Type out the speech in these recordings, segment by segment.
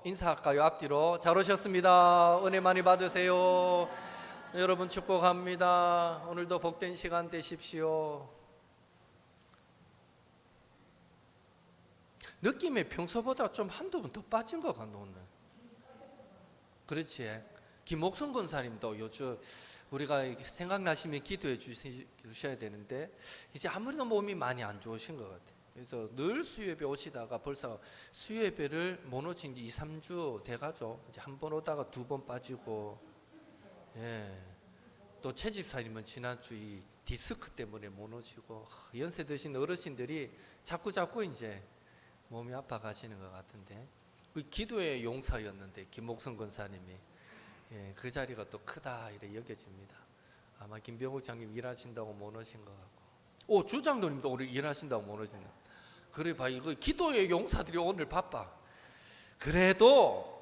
인사할까요? 앞뒤로. 잘 오셨습니다. 은혜 많이 받으세요. 여러분 축복합니다. 오늘도 복된 시간 되십시오. 느낌이 평소보다 좀 한두 번 더 빠진 것 같네 오늘. 그렇지? 김옥순 권사님도 요즘 우리가 생각나시면 기도해 주셔야 되는데 이제 아무래도 몸이 많이 안 좋으신 것 같아요. 그래서 늘 수요예배 오시다가 벌써 수요예배를 못 오신 지 2, 3주 돼가죠. 이제 한 번 오다가 두 번 빠지고, 예. 또 최 집사님은 지난주 이 디스크 때문에 못 오시고, 연세 드신 어르신들이 자꾸 이제 몸이 아파 가시는 것 같은데, 기도의 용사였는데 김옥선 권사님이, 예, 그 자리가 또 크다 이래 여겨집니다. 아마 김병욱 장님 일하신다고 못 오신 것 같고, 주장로님도 오늘 일하신다고 못 오시는. 그래 봐, 이거 기도의 용사들이 오늘 바빠. 그래도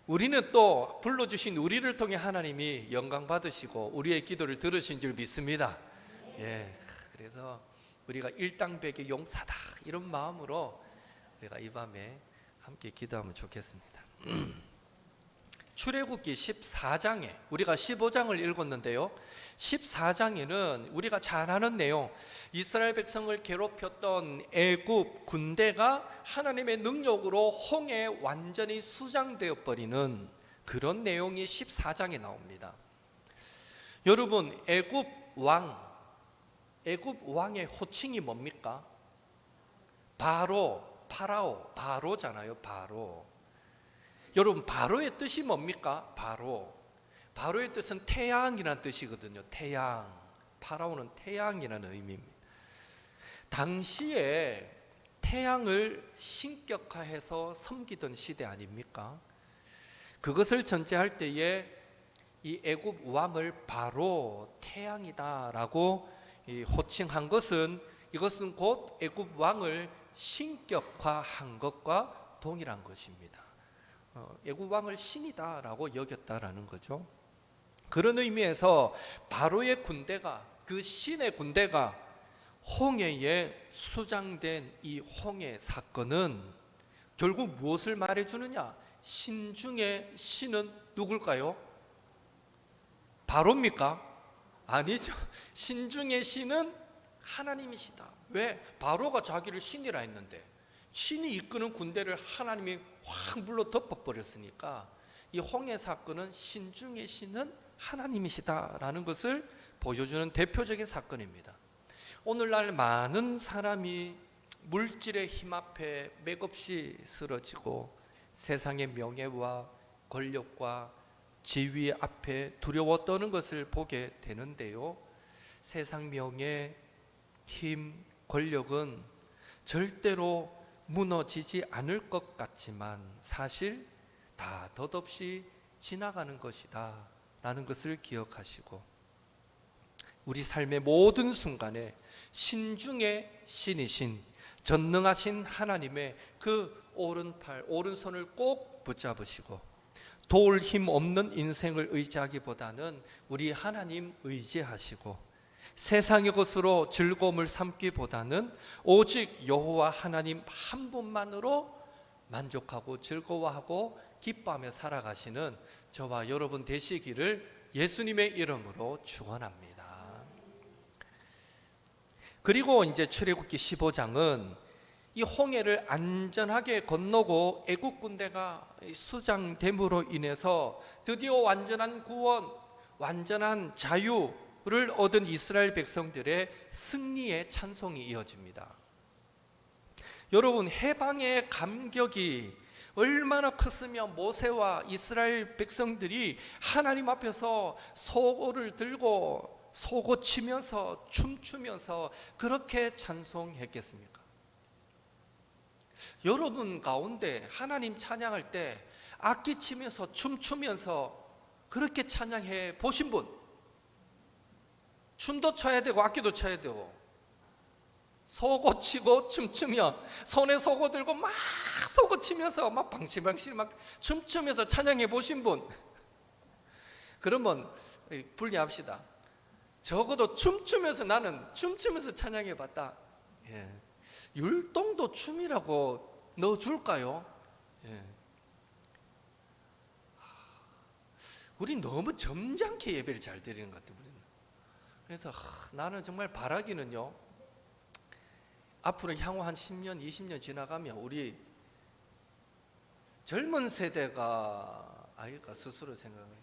우리는 또 불러주신 우리를 통해 하나님이 영광 받으시고 우리의 기도를 들으신 줄 믿습니다. 예, 그래서 우리가 일당백의 용사다 이런 마음으로 우리가 이 밤에 함께 기도하면 좋겠습니다. 출애굽기 14장에 우리가 15장을 읽었는데요, 14장에는 우리가 잘 아는 내용, 이스라엘 백성을 괴롭혔던 애굽 군대가 하나님의 능력으로 홍해에 완전히 수장되어 버리는 그런 내용이 14장에 나옵니다. 여러분, 애굽 왕의 호칭이 뭡니까? 바로잖아요. 바로. 여러분, 바로의 뜻이 뭡니까? 바로의 뜻은 태양이라는 뜻이거든요. 태양. 파라오는 태양이라는 의미입니다. 당시에 태양을 신격화해서 섬기던 시대 아닙니까? 그것을 전제할 때에 이 애굽 왕을 바로 태양이다라고 호칭한 것은, 이것은 곧 애굽 왕을 신격화한 것과 동일한 것입니다. 애굽 왕을 신이다라고 여겼다라는 거죠. 그런 의미에서 바로의 군대가, 그 신의 군대가 홍해에 수장된 이 홍해 사건은 결국 무엇을 말해주느냐? 신 중에 신은 누굴까요? 바로입니까? 아니죠. 신 중에 신은 하나님이시다. 왜? 바로가 자기를 신이라 했는데 신이 이끄는 군대를 하나님이 확 불러 덮어버렸으니까 이 홍해 사건은 신 중의 신은 하나님이시다라는 것을 보여주는 대표적인 사건입니다. 오늘날 많은 사람이 물질의 힘 앞에 맥없이 쓰러지고 세상의 명예와 권력과 지위 앞에 두려워 떠는 것을 보게 되는데요, 세상 명예, 힘, 권력은 절대로 무너지지 않을 것 같지만 사실 다 덧없이 지나가는 것이다 라는 것을 기억하시고, 우리 삶의 모든 순간에 신 중에 신이신 전능하신 하나님의 그 오른팔, 오른손을 꼭 붙잡으시고 도울 힘 없는 인생을 의지하기보다는 우리 하나님 의지하시고 세상의 것으로 즐거움을 삼기보다는 오직 여호와 하나님 한 분만으로 만족하고 즐거워하고 기뻐하며 살아가시는 저와 여러분 되시기를 예수님의 이름으로 축원합니다. 그리고 이제 출애굽기 15장은 이 홍해를 안전하게 건너고 애굽 군대가 수장됨으로 인해서 드디어 완전한 구원, 완전한 자유를 얻은 이스라엘 백성들의 승리의 찬송이 이어집니다. 여러분, 해방의 감격이 얼마나 컸으면 모세와 이스라엘 백성들이 하나님 앞에서 소고를 들고 소고 치면서 춤추면서 그렇게 찬송했겠습니까? 여러분 가운데 하나님 찬양할 때 악기 치면서 춤추면서 그렇게 찬양해 보신 분? 춤도 춰야 되고 악기도 쳐야 되고 소고 치고 춤추며 손에 소고 들고 막 소고 치면서 막 방실방실 막 춤추면서 찬양해 보신 분? 그러면 분리합시다. 적어도 춤추면서, 나는 춤추면서 찬양해 봤다. 예. 율동도 춤이라고 넣어줄까요? 예. 우리 너무 점잖게 예배를 잘 드리는 것 같아요. 우리는. 그래서 나는 정말 바라기는요, 앞으로 향후 한 10년, 20년 지나가면 우리 젊은 세대가 아이가 스스로 생각해요.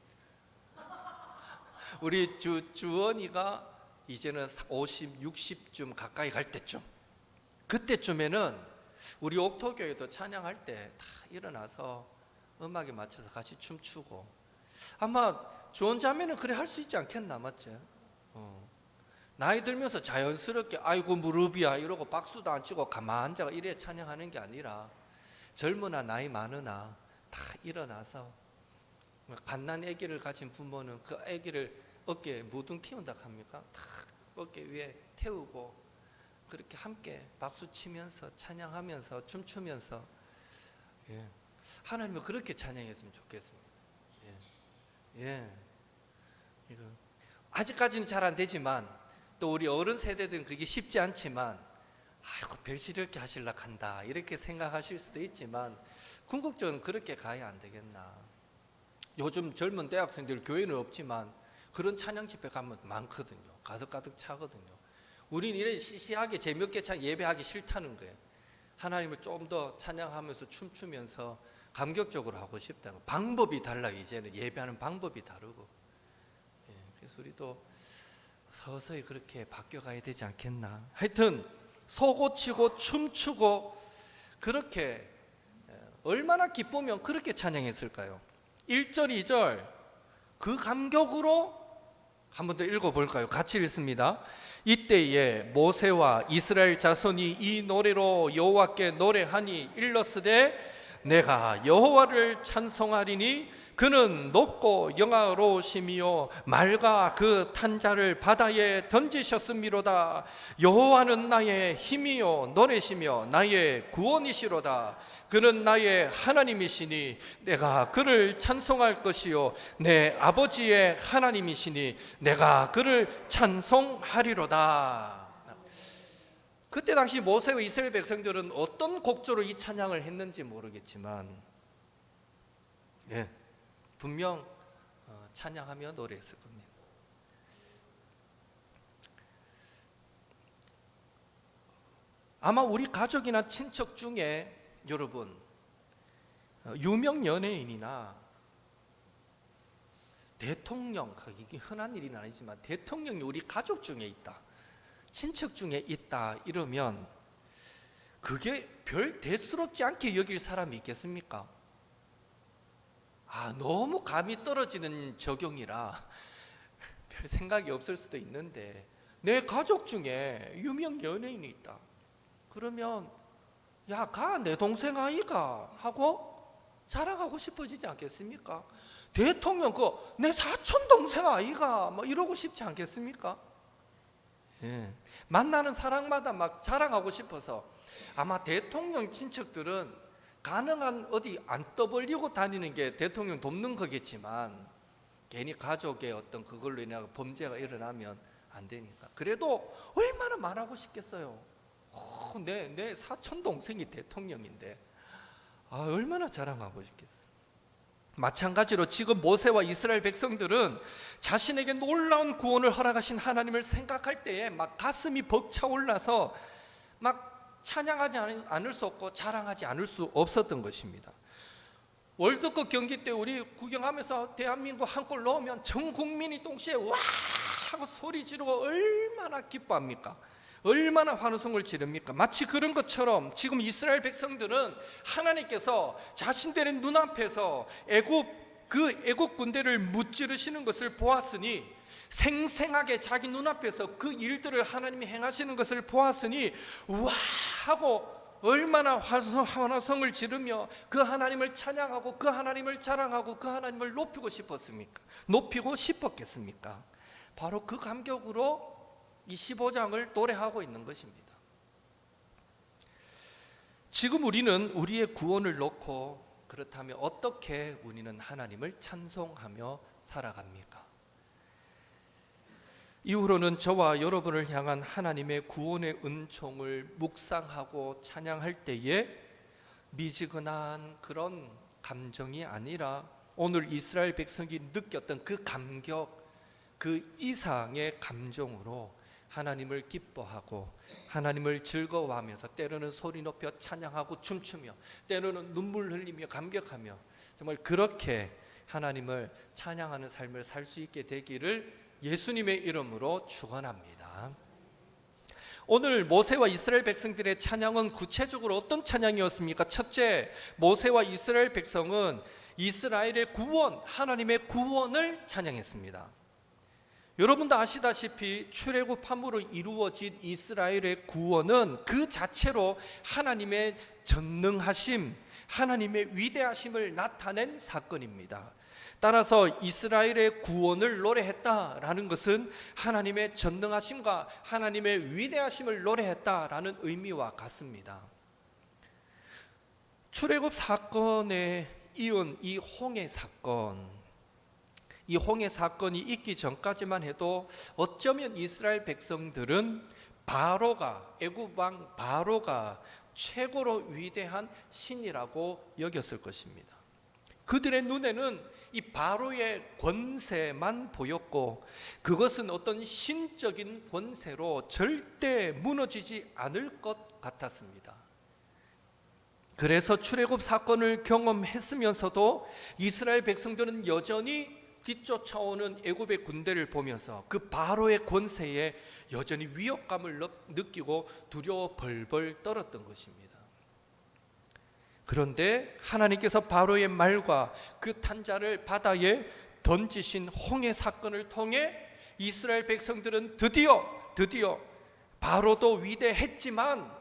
우리 주원이가 이제는 50, 60쯤 가까이 갈 때쯤, 그때쯤에는 우리 옥토교회도 찬양할 때 다 일어나서 음악에 맞춰서 같이 춤추고, 아마 주원 자매는 그래 할 수 있지 않겠나, 맞지? 나이 들면서 자연스럽게 아이고 무릎이야 이러고 박수도 안 치고 가만 앉아가 이래 찬양하는 게 아니라, 젊으나 나이 많으나 다 일어나서, 갓난 아기를 가진 부모는 그 아기를 어깨에 무등 띄운다 합니까? 다 어깨 위에 태우고 그렇게 함께 박수 치면서 찬양하면서 춤추면서, 하나님은 그렇게 찬양했으면 좋겠습니다. 이거 아직까지는 잘 안 되지만, 또 우리 어른 세대들은 그게 쉽지 않지만, 아이고 별실 이렇게 하실라 한다 이렇게 생각하실 수도 있지만, 궁극적으로는 그렇게 가야 안 되겠나. 요즘 젊은 대학생들 교회는 없지만 그런 찬양 집회 가면 많거든요. 가득 차거든요. 우리는 이래 시시하게 재미없게 예배하기 싫다는 거예요. 하나님을 좀 더 찬양하면서 춤추면서 감격적으로 하고 싶다는 거예요. 방법이 달라요. 이제는 예배하는 방법이 다르고. 그래서 우리도 서서히 그렇게 바뀌어가야 되지 않겠나. 하여튼 소고치고 춤추고 그렇게 얼마나 기쁘면 그렇게 찬양했을까요? 1절 2절 그 감격으로 한 번 더 읽어볼까요? 같이 읽습니다. 이때에 모세와 이스라엘 자손이 이 노래로 여호와께 노래하니 일렀으되 내가 여호와를 찬송하리니 그는 높고 영화로우시며 말과 그 탄자를 바다에 던지셨음이로다. 여호와는 나의 힘이요 노래시며 나의 구원이시로다. 그는 나의 하나님이시니 내가 그를 찬송할 것이요 내 아버지의 하나님이시니 내가 그를 찬송하리로다. 그때 당시 모세와 이스라엘 백성들은 어떤 곡조로 이 찬양을 했는지 모르겠지만, 분명 찬양하며 노래했을 겁니다. 아마 우리 가족이나 친척 중에 여러분 유명 연예인이나 대통령, 이게 흔한 일은 아니지만 대통령이 우리 가족 중에 있다, 친척 중에 있다 이러면 그게 별 대수롭지 않게 여길 사람이 있겠습니까? 너무 감이 떨어지는 적용이라 별 생각이 없을 수도 있는데, 내 가족 중에 유명 연예인이 있다 그러면 야, 가 내 동생 아이가 하고 자랑하고 싶어지지 않겠습니까? 대통령 내 사촌 동생 아이가 이러고 싶지 않겠습니까? 만나는 사람마다 막 자랑하고 싶어서, 아마 대통령 친척들은 가능한 어디 안 떠벌리고 다니는 게 대통령 돕는 거겠지만, 괜히 가족의 어떤 그걸로 인해 범죄가 일어나면 안 되니까 그래도 얼마나 말하고 싶겠어요. 내 사촌 동생이 대통령인데 얼마나 자랑하고 싶겠어. 마찬가지로 지금 모세와 이스라엘 백성들은 자신에게 놀라운 구원을 허락하신 하나님을 생각할 때에 막 가슴이 벅차올라서 막 찬양하지 않을 수 없고 자랑하지 않을 수 없었던 것입니다. 월드컵 경기 때 우리 구경하면서 대한민국 한 골 넣으면 전 국민이 동시에 와 하고 소리 지르고 얼마나 기뻐합니까? 얼마나 환호성을 지릅니까? 마치 그런 것처럼 지금 이스라엘 백성들은 하나님께서 자신들의 눈앞에서 애굽 군대를 무찌르시는 것을 보았으니, 생생하게 자기 눈앞에서 그 일들을 하나님이 행하시는 것을 보았으니 우와 하고 얼마나 환호성을 지르며 그 하나님을 찬양하고 그 하나님을 자랑하고 그 하나님을 높이고 싶었겠습니까? 바로 그 감격으로 이 15장을 노래하고 있는 것입니다. 지금 우리는 우리의 구원을 놓고, 그렇다면 어떻게 우리는 하나님을 찬송하며 살아갑니까? 이후로는 저와 여러분을 향한 하나님의 구원의 은총을 묵상하고 찬양할 때에 미지근한 그런 감정이 아니라 오늘 이스라엘 백성이 느꼈던 그 감격, 그 이상의 감정으로 하나님을 기뻐하고 하나님을 즐거워하면서 때로는 소리 높여 찬양하고 춤추며 때로는 눈물 흘리며 감격하며 정말 그렇게 하나님을 찬양하는 삶을 살 수 있게 되기를 예수님의 이름으로 축원합니다. 오늘 모세와 이스라엘 백성들의 찬양은 구체적으로 어떤 찬양이었습니까? 첫째, 모세와 이스라엘 백성은 이스라엘의 구원, 하나님의 구원을 찬양했습니다. 여러분도 아시다시피 출애굽함으로 이루어진 이스라엘의 구원은 그 자체로 하나님의 전능하심, 하나님의 위대하심을 나타낸 사건입니다. 따라서 이스라엘의 구원을 노래했다라는 것은 하나님의 전능하심과 하나님의 위대하심을 노래했다라는 의미와 같습니다. 출애굽 사건에 이은 이 홍해 사건, 이 홍해 사건이 있기 전까지만 해도 어쩌면 이스라엘 백성들은 바로가, 애굽 왕 바로가 최고로 위대한 신이라고 여겼을 것입니다. 그들의 눈에는 이 바로의 권세만 보였고 그것은 어떤 신적인 권세로 절대 무너지지 않을 것 같았습니다. 그래서 출애굽 사건을 경험했으면서도 이스라엘 백성들은 여전히 뒤쫓아오는 애굽의 군대를 보면서 그 바로의 권세에 여전히 위협감을 느끼고 두려워 벌벌 떨었던 것입니다. 그런데 하나님께서 바로의 말과 그 탄자를 바다에 던지신 홍해 사건을 통해 이스라엘 백성들은 드디어 바로도 위대했지만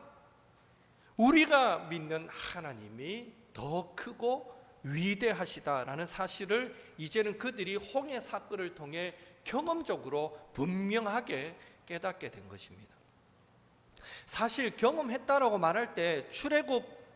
우리가 믿는 하나님이 더 크고 위대하시다라는 사실을 이제는 그들이 홍해 사건을 통해 경험적으로 분명하게 깨닫게 된 것입니다. 사실 경험했다라고 말할 때 출애굽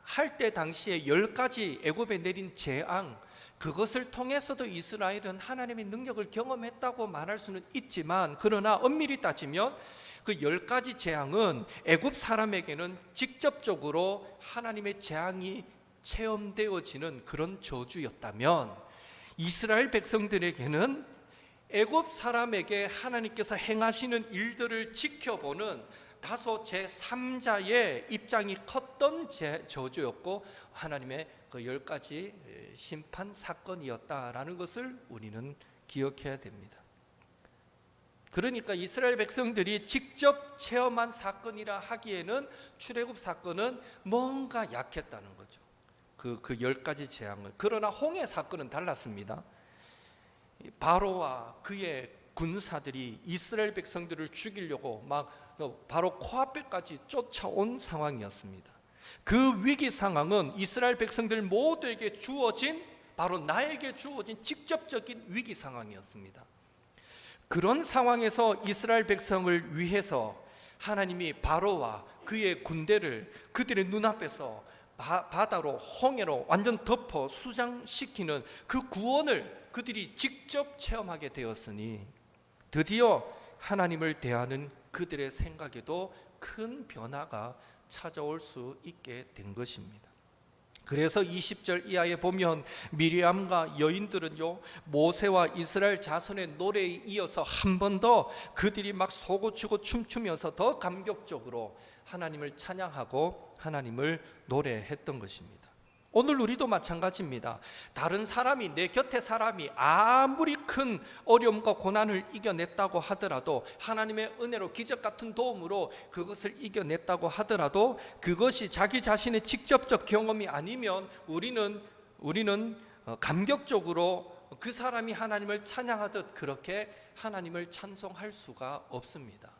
할 때 당시에 10가지 애굽에 내린 재앙, 그것을 통해서도 이스라엘은 하나님의 능력을 경험했다고 말할 수는 있지만 그러나 엄밀히 따지면 그 10가지 재앙은 애굽 사람에게는 직접적으로 하나님의 재앙이 체험되어지는 그런 저주였다면 이스라엘 백성들에게는 애굽 사람에게 하나님께서 행하시는 일들을 지켜보는 다소 제3자의 입장이 컸던 저주였고 하나님의 그 10가지 심판 사건이었다라는 것을 우리는 기억해야 됩니다. 그러니까 이스라엘 백성들이 직접 체험한 사건이라 하기에는 출애굽 사건은 뭔가 약했다는 거죠. 그 10가지 재앙을. 그러나 홍해 사건은 달랐습니다. 바로와 그의 군사들이 이스라엘 백성들을 죽이려고 막 바로 코앞에까지 쫓아온 상황이었습니다. 그 위기 상황은 이스라엘 백성들 모두에게 주어진, 바로 나에게 주어진 직접적인 위기 상황이었습니다. 그런 상황에서 이스라엘 백성을 위해서 하나님이 바로와 그의 군대를 그들의 눈앞에서 바다로, 홍해로 완전 덮어 수장시키는 그 구원을 그들이 직접 체험하게 되었으니 드디어 하나님을 대하는 그들의 생각에도 큰 변화가 찾아올 수 있게 된 것입니다. 그래서 20절 이하에 보면 미리암과 여인들은요, 모세와 이스라엘 자손의 노래에 이어서 한 번 더 그들이 막 쏘고치고 춤추면서 더 감격적으로 하나님을 찬양하고 하나님을 노래했던 것입니다. 오늘 우리도 마찬가지입니다. 다른 사람이, 내 곁에 사람이 아무리 큰 어려움과 고난을 이겨냈다고 하더라도, 하나님의 은혜로 기적 같은 도움으로 그것을 이겨냈다고 하더라도 그것이 자기 자신의 직접적 경험이 아니면 우리는 감격적으로 그 사람이 하나님을 찬양하듯 그렇게 하나님을 찬송할 수가 없습니다.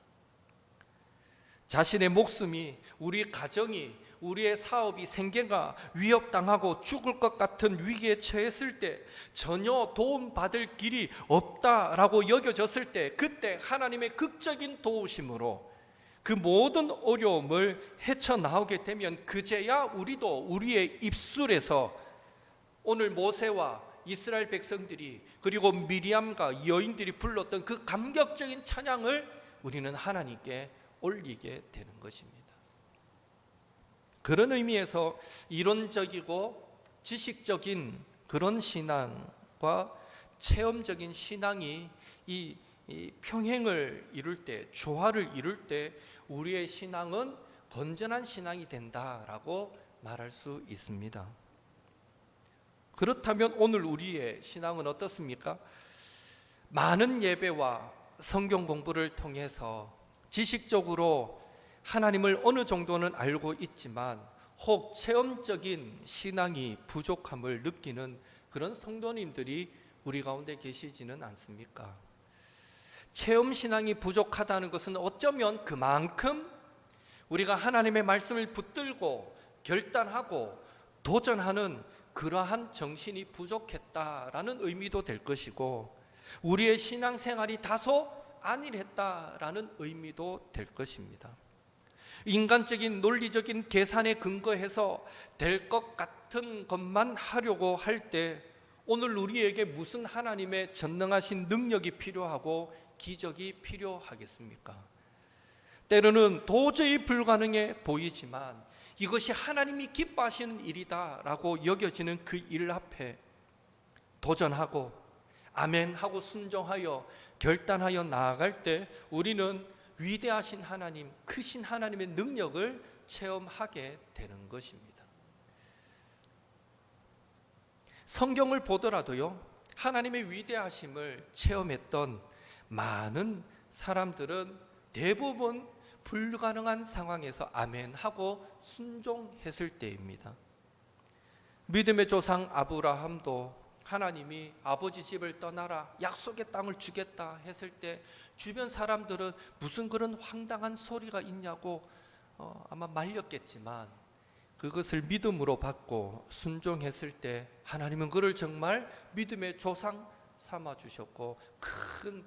자신의 목숨이, 우리 가정이, 우리의 사업이, 생계가 위협당하고 죽을 것 같은 위기에 처했을 때, 전혀 도움받을 길이 없다라고 여겨졌을 때, 그때 하나님의 극적인 도우심으로 그 모든 어려움을 헤쳐나오게 되면 그제야 우리도 우리의 입술에서 오늘 모세와 이스라엘 백성들이, 그리고 미리암과 여인들이 불렀던 그 감격적인 찬양을 우리는 하나님께 올리게 되는 것입니다. 그런 의미에서 이론적이고 지식적인 그런 신앙과 체험적인 신앙이 이 평행을 이룰 때, 조화를 이룰 때 우리의 신앙은 건전한 신앙이 된다라고 말할 수 있습니다. 그렇다면 오늘 우리의 신앙은 어떻습니까? 많은 예배와 성경 공부를 통해서 지식적으로 하나님을 어느 정도는 알고 있지만 혹 체험적인 신앙이 부족함을 느끼는 그런 성도님들이 우리 가운데 계시지는 않습니까? 체험 신앙이 부족하다는 것은 어쩌면 그만큼 우리가 하나님의 말씀을 붙들고 결단하고 도전하는 그러한 정신이 부족했다라는 의미도 될 것이고, 우리의 신앙생활이 다소 안일했다라는 의미도 될 것입니다. 인간적인 논리적인 계산에 근거해서 될 것 같은 것만 하려고 할 때 오늘 우리에게 무슨 하나님의 전능하신 능력이 필요하고 기적이 필요하겠습니까? 때로는 도저히 불가능해 보이지만 이것이 하나님이 기뻐하시는 일이다라고 여겨지는 그 일 앞에 도전하고 아멘하고 순종하여 결단하여 나아갈 때 우리는 위대하신 하나님, 크신 하나님의 능력을 체험하게 되는 것입니다. 성경을 보더라도요, 하나님의 위대하심을 체험했던 많은 사람들은 대부분 불가능한 상황에서 아멘하고 순종했을 때입니다. 믿음의 조상 아브라함도 하나님이 아버지 집을 떠나라, 약속의 땅을 주겠다 했을 때 주변 사람들은 무슨 그런 황당한 소리가 있냐고 아마 말렸겠지만 그것을 믿음으로 받고 순종했을 때 하나님은 그를 정말 믿음의 조상 삼아 주셨고 큰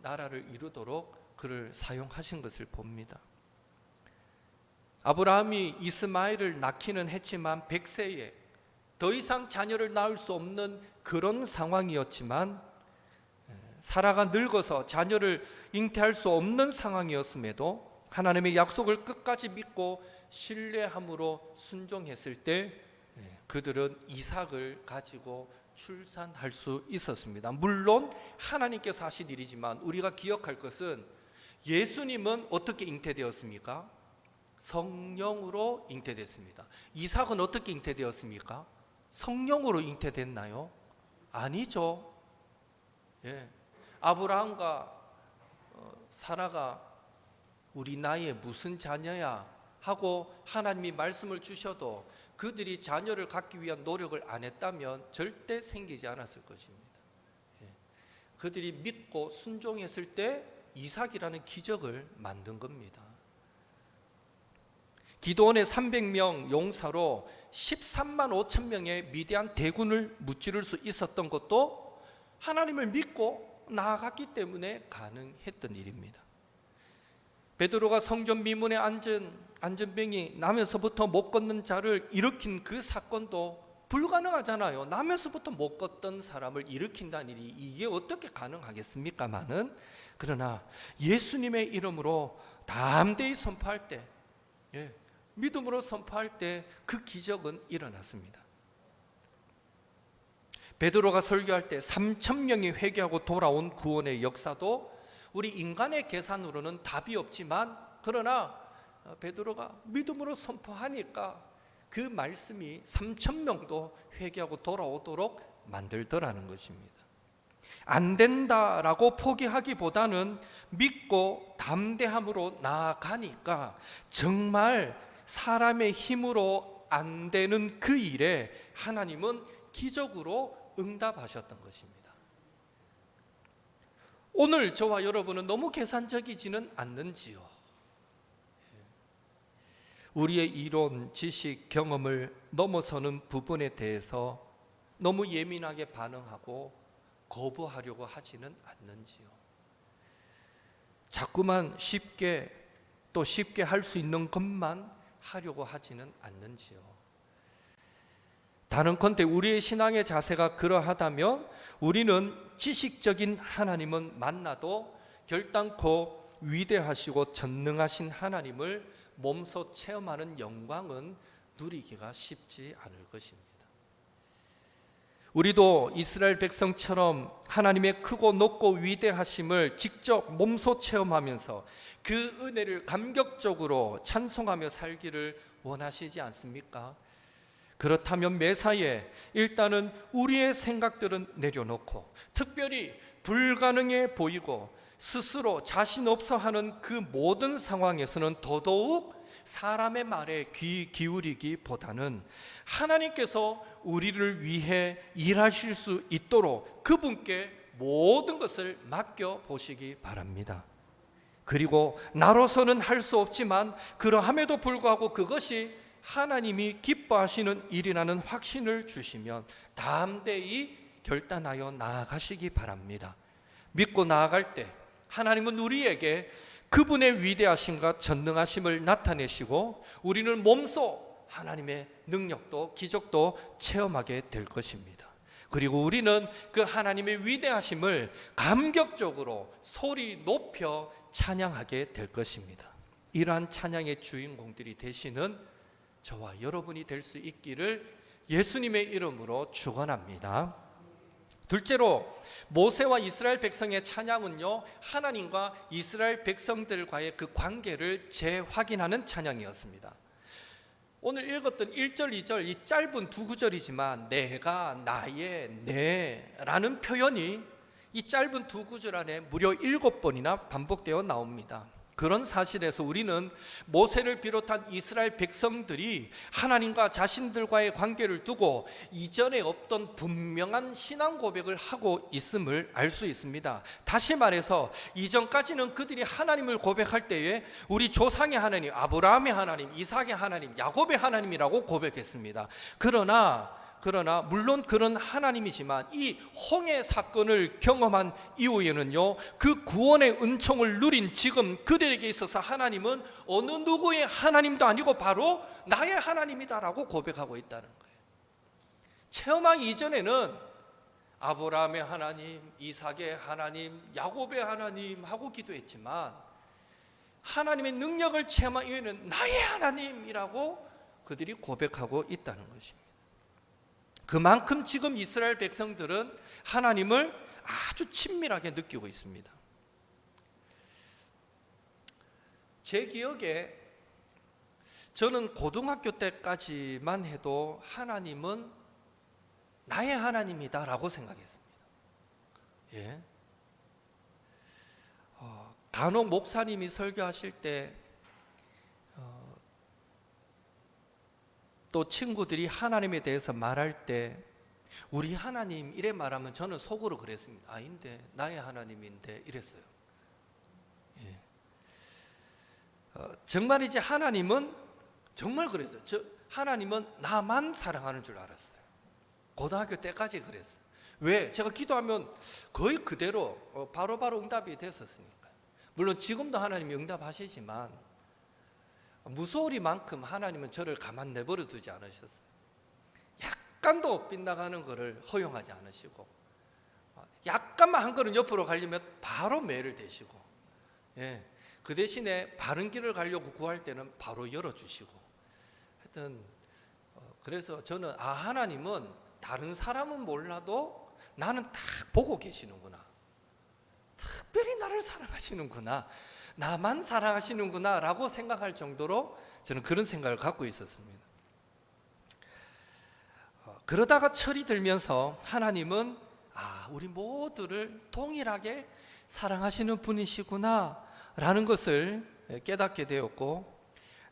나라를 이루도록 그를 사용하신 것을 봅니다. 아브라함이 이스마엘을 낳기는 했지만 100세에 더 이상 자녀를 낳을 수 없는 그런 상황이었지만, 사라가 늙어서 자녀를 잉태할 수 없는 상황이었음에도 하나님의 약속을 끝까지 믿고 신뢰함으로 순종했을 때 그들은 이삭을 가지고 출산할 수 있었습니다. 물론 하나님께서 하신 일이지만 우리가 기억할 것은 예수님은 어떻게 잉태되었습니까? 성령으로 잉태됐습니다. 이삭은 어떻게 잉태되었습니까? 성령으로 잉태됐나요? 아니죠. 아브라함과 사라가 우리 나이에 무슨 자녀야 하고 하나님이 말씀을 주셔도 그들이 자녀를 갖기 위한 노력을 안 했다면 절대 생기지 않았을 것입니다. 그들이 믿고 순종했을 때 이삭이라는 기적을 만든 겁니다. 기드온의 300명 용사로 13만 5천 명의 미디안 대군을 무찌를 수 있었던 것도 하나님을 믿고 나아갔기 때문에 가능했던 일입니다. 베드로가 성전 미문에 안전병이 나면서부터 못 걷는 자를 일으킨 그 사건도 불가능하잖아요. 나면서부터 못 걷던 사람을 일으킨다는 일이 이게 어떻게 가능하겠습니까마는, 그러나 예수님의 이름으로 담대히 선포할 때, 믿음으로 선포할 때 그 기적은 일어났습니다. 베드로가 설교할 때 3,000명이 회개하고 돌아온 구원의 역사도 우리 인간의 계산으로는 답이 없지만, 그러나 베드로가 믿음으로 선포하니까 그 말씀이 3,000명도 회개하고 돌아오도록 만들더라는 것입니다. 안 된다라고 포기하기보다는 믿고 담대함으로 나아가니까 정말 사람의 힘으로 안 되는 그 일에 하나님은 기적으로 응답하셨던 것입니다. 오늘 저와 여러분은 너무 계산적이지는 않는지요? 우리의 이론, 지식, 경험을 넘어서는 부분에 대해서 너무 예민하게 반응하고 거부하려고 하지는 않는지요? 자꾸만 쉽게 할 수 있는 것만 하려고 하지는 않는지요? 다른컨대 우리의 신앙의 자세가 그러하다면 우리는 지식적인 하나님은 만나도 결단코 위대하시고 전능하신 하나님을 몸소 체험하는 영광은 누리기가 쉽지 않을 것입니다. 우리도 이스라엘 백성처럼 하나님의 크고 높고 위대하심을 직접 몸소 체험하면서 그 은혜를 감격적으로 찬송하며 살기를 원하시지 않습니까? 그렇다면 매사에 일단은 우리의 생각들은 내려놓고, 특별히 불가능해 보이고 스스로 자신 없어 하는 그 모든 상황에서는 더더욱 사람의 말에 귀 기울이기보다는 하나님께서 우리를 위해 일하실 수 있도록 그분께 모든 것을 맡겨 보시기 바랍니다. 그리고 나로서는 할 수 없지만 그러함에도 불구하고 그것이 하나님이 기뻐하시는 일이라는 확신을 주시면 담대히 결단하여 나아가시기 바랍니다. 믿고 나아갈 때 하나님은 우리에게 그분의 위대하심과 전능하심을 나타내시고 우리는 몸소 하나님의 능력도 기적도 체험하게 될 것입니다. 그리고 우리는 그 하나님의 위대하심을 감격적으로 소리 높여 찬양하게 될 것입니다. 이러한 찬양의 주인공들이 되시는 저와 여러분이 될 수 있기를 예수님의 이름으로 축원합니다. 둘째로 모세와 이스라엘 백성의 찬양은요, 하나님과 이스라엘 백성들과의 그 관계를 재확인하는 찬양이었습니다. 오늘 읽었던 1절, 2절 이 짧은 두 구절이지만 내가, 나의, 내라는 표현이 이 짧은 두 구절 안에 무려 7번이나 반복되어 나옵니다. 그런 사실에서 우리는 모세를 비롯한 이스라엘 백성들이 하나님과 자신들과의 관계를 두고 이전에 없던 분명한 신앙 고백을 하고 있음을 알 수 있습니다. 다시 말해서 이전까지는 그들이 하나님을 고백할 때에 우리 조상의 하나님, 아브라함의 하나님, 이삭의 하나님, 야곱의 하나님이라고 고백했습니다. 그러나 물론 그런 하나님이지만 이 홍해 사건을 경험한 이후에는요, 그 구원의 은총을 누린 지금 그들에게 있어서 하나님은 어느 누구의 하나님도 아니고 바로 나의 하나님이다라고 고백하고 있다는 거예요. 체험하기 이전에는 아브라함의 하나님, 이삭의 하나님, 야곱의 하나님 하고 기도했지만 하나님의 능력을 체험한 이후에는 나의 하나님이라고 그들이 고백하고 있다는 것입니다. 그만큼 지금 이스라엘 백성들은 하나님을 아주 친밀하게 느끼고 있습니다. 제 기억에 저는 고등학교 때까지만 해도 하나님은 나의 하나님이다 라고 생각했습니다. 예. 간혹 목사님이 설교하실 때 또 친구들이 하나님에 대해서 말할 때 우리 하나님 이래 말하면 저는 속으로 그랬습니다. 아닌데 나의 하나님인데 이랬어요. 예. 정말이지 하나님은 정말 그랬어요. 하나님은 나만 사랑하는 줄 알았어요. 고등학교 때까지 그랬어요. 왜? 제가 기도하면 거의 그대로 바로바로 응답이 됐었으니까요. 물론 지금도 하나님이 응답하시지만 무소리만큼 하나님은 저를 가만 내버려 두지 않으셨어요. 약간도 빗나가는 것을 허용하지 않으시고, 약간만 한 걸음 옆으로 가려면 바로 매를 대시고, 예, 그 대신에 바른 길을 가려고 구할 때는 바로 열어주시고, 하여튼 그래서 저는 하나님은 다른 사람은 몰라도 나는 딱 보고 계시는구나, 특별히 나를 사랑하시는구나, 나만 사랑하시는구나 라고 생각할 정도로 저는 그런 생각을 갖고 있었습니다. 그러다가 철이 들면서 하나님은 우리 모두를 동일하게 사랑하시는 분이시구나 라는 것을 깨닫게 되었고,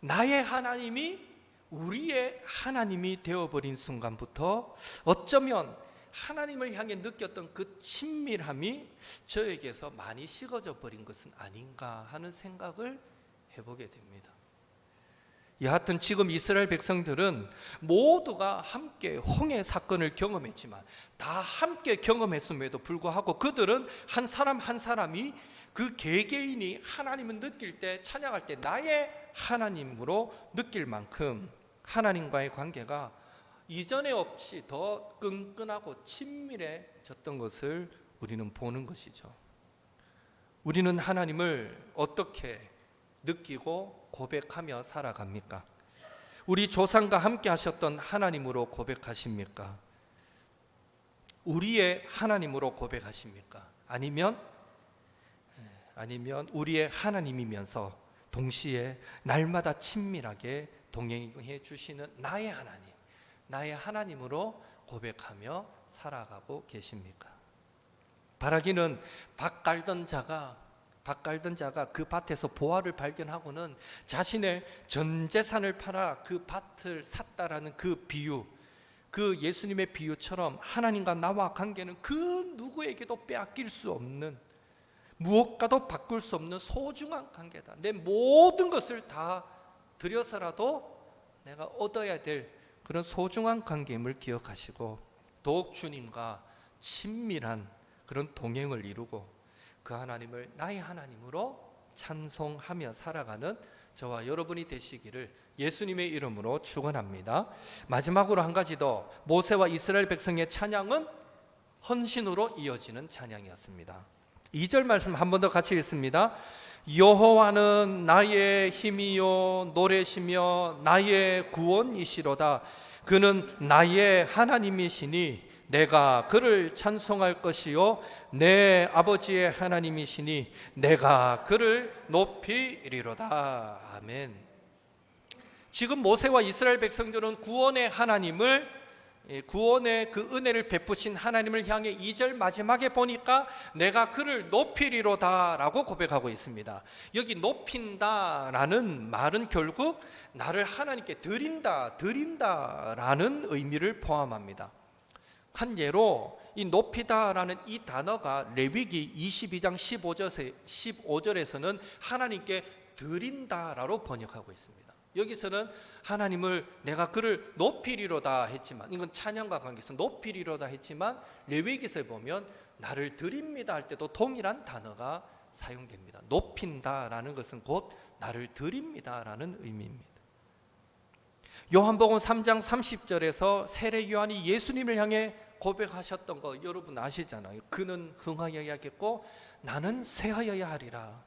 나의 하나님이 우리의 하나님이 되어버린 순간부터 어쩌면 하나님을 향해 느꼈던 그 친밀함이 저에게서 많이 식어져 버린 것은 아닌가 하는 생각을 해보게 됩니다. 여하튼 지금 이스라엘 백성들은 모두가 함께 홍해 사건을 경험했지만 다 함께 경험했음에도 불구하고 그들은 한 사람 한 사람이 그 개개인이 하나님을 느낄 때, 찬양할 때 나의 하나님으로 느낄 만큼 하나님과의 관계가 이전에 없이 더 끈끈하고 친밀해졌던 것을 우리는 보는 것이죠. 우리는 하나님을 어떻게 느끼고 고백하며 살아갑니까? 우리 조상과 함께 하셨던 하나님으로 고백하십니까? 우리의 하나님으로 고백하십니까? 아니면 우리의 하나님이면서 동시에 날마다 친밀하게 동행해 주시는 나의 하나님으로 고백하며 살아가고 계십니까? 바라기는 밭 깔던 자가 그 밭에서 보화를 발견하고는 자신의 전 재산을 팔아 그 밭을 샀다라는 그 비유, 그 예수님의 비유처럼 하나님과 나와 관계는 그 누구에게도 빼앗길 수 없는, 무엇과도 바꿀 수 없는 소중한 관계다. 내 모든 것을 다 들여서라도 내가 얻어야 될 그런 소중한 관계임을 기억하시고 더욱 주님과 친밀한 그런 동행을 이루고 그 하나님을 나의 하나님으로 찬송하며 살아가는 저와 여러분이 되시기를 예수님의 이름으로 축원합니다. 마지막으로 한 가지 더, 모세와 이스라엘 백성의 찬양은 헌신으로 이어지는 찬양이었습니다. 2절 말씀 한 번 더 같이 읽습니다. 여호와는 나의 힘이요 노래시며 나의 구원이시로다. 그는 나의 하나님이시니 내가 그를 찬송할 것이요 내 아버지의 하나님이시니 내가 그를 높이리로다. 아멘. 지금 모세와 이스라엘 백성들은 구원의 그 은혜를 베푸신 하나님을 향해 2절 마지막에 보니까 내가 그를 높이리로다 라고 고백하고 있습니다. 여기 높인다라는 말은 결국 나를 하나님께 드린다라는 의미를 포함합니다. 한 예로 이 높이다라는 이 단어가 레위기 22장 15절에서는 하나님께 드린다라고 번역하고 있습니다. 여기서는 하나님을 내가 그를 높이리로다 했지만, 이건 찬양과 관계에서 높이리로다 했지만 레위기서에 보면 나를 드립니다 할 때도 동일한 단어가 사용됩니다. 높인다라는 것은 곧 나를 드립니다라는 의미입니다. 요한복음 3장 30절에서 세례 요한이 예수님을 향해 고백하셨던 거 여러분 아시잖아요. 그는 흥하여야겠고 나는 쇠하여야 하리라.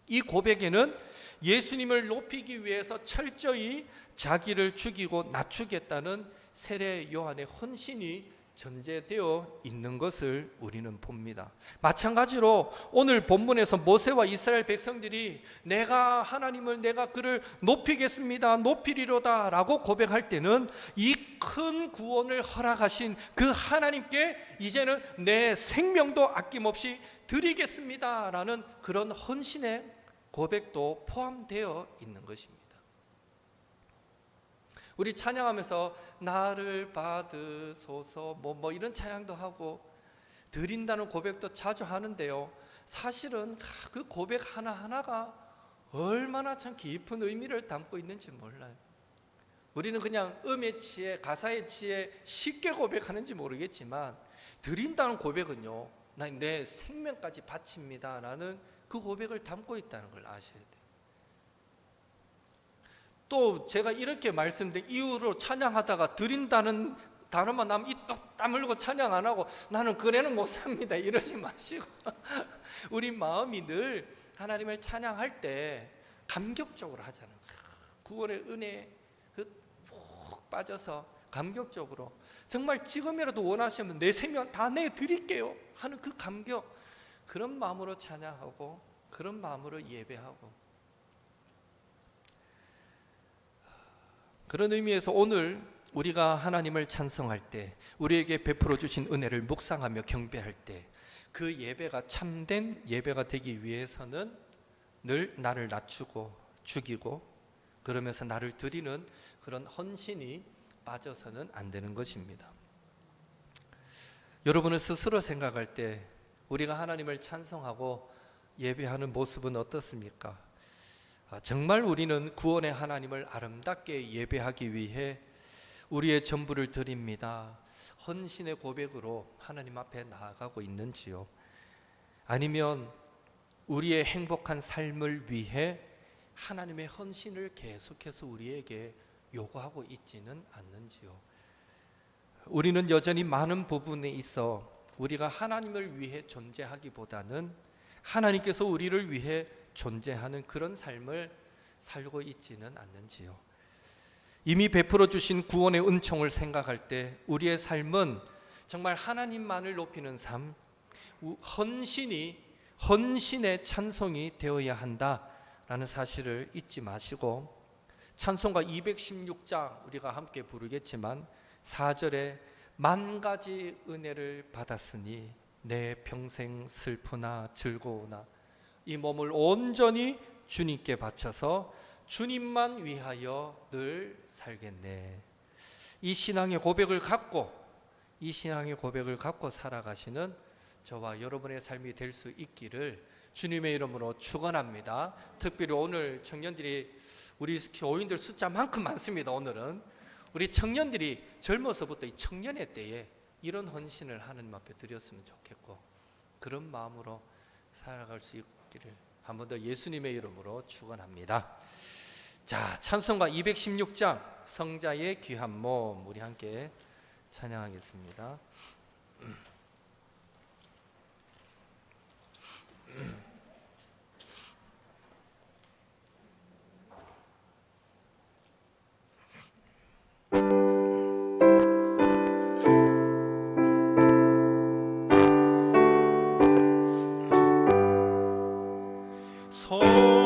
이 고백에는 예수님을 높이기 위해서 철저히 자기를 죽이고 낮추겠다는 세례 요한의 헌신이 전제되어 있는 것을 우리는 봅니다. 마찬가지로 오늘 본문에서 모세와 이스라엘 백성들이 내가 그를 높이겠습니다, 높이리로다 라고 고백할 때는 이 큰 구원을 허락하신 그 하나님께 이제는 내 생명도 아낌없이 드리겠습니다 라는 그런 헌신의 고백도 포함되어 있는 것입니다. 우리 찬양하면서 나를 받으소서 뭐 이런 찬양도 하고 드린다는 고백도 자주 하는데요, 사실은 그 고백 하나하나가 얼마나 참 깊은 의미를 담고 있는지 몰라요. 우리는 그냥 음의 치에, 가사의 치에 쉽게 고백하는지 모르겠지만 드린다는 고백은요, 내 생명까지 바칩니다 라는 그 고백을 담고 있다는 걸 아셔야 돼요. 또 제가 이렇게 말씀드린 이유로 찬양하다가 드린다는 단어만 나면 이 똑 다물고 찬양 안 하고 나는 그래는 못 삽니다 이러지 마시고 우리 마음이 늘 하나님을 찬양할 때 감격적으로 하잖아요. 구원의 은혜 푹 빠져서 감격적으로 정말 지금이라도 원하시면 내 생명 다 내드릴게요 하는 그 감격, 그런 마음으로 찬양하고 그런 마음으로 예배하고, 그런 의미에서 오늘 우리가 하나님을 찬송할 때, 우리에게 베풀어 주신 은혜를 묵상하며 경배할 때 그 예배가 참된 예배가 되기 위해서는 늘 나를 낮추고 죽이고 그러면서 나를 드리는 그런 헌신이 빠져서는 안 되는 것입니다. 여러분은 스스로 생각할 때 우리가 하나님을 찬송하고 예배하는 모습은 어떻습니까? 정말 우리는 구원의 하나님을 아름답게 예배하기 위해 우리의 전부를 드립니다, 헌신의 고백으로 하나님 앞에 나아가고 있는지요? 아니면 우리의 행복한 삶을 위해 하나님의 헌신을 계속해서 우리에게 요구하고 있지는 않는지요? 우리는 여전히 많은 부분에 있어 우리가 하나님을 위해 존재하기보다는 하나님께서 우리를 위해 존재하는 그런 삶을 살고 있지는 않는지요? 이미 베풀어 주신 구원의 은총을 생각할 때 우리의 삶은 정말 하나님만을 높이는 삶, 헌신의 찬송이 되어야 한다라는 사실을 잊지 마시고, 찬송가 216장 우리가 함께 부르겠지만 4절에 만 가지 은혜를 받았으니 내 평생 슬프나 즐거우나 이 몸을 온전히 주님께 바쳐서 주님만 위하여 늘 살겠네. 이 신앙의 고백을 갖고 살아가시는 저와 여러분의 삶이 될 수 있기를 주님의 이름으로 축원합니다. 특별히 오늘 청년들이 우리 교인들 숫자만큼 많습니다. 오늘은 우리 청년들이 젊어서부터 이 청년의 때에 이런 헌신을 하나님 앞에 드렸으면 좋겠고, 그런 마음으로 살아갈 수 있기를 한 번 더 예수님의 이름으로 축원합니다. 자, 찬송가 216장 성자의 귀한 몸 우리 함께 찬양하겠습니다. 소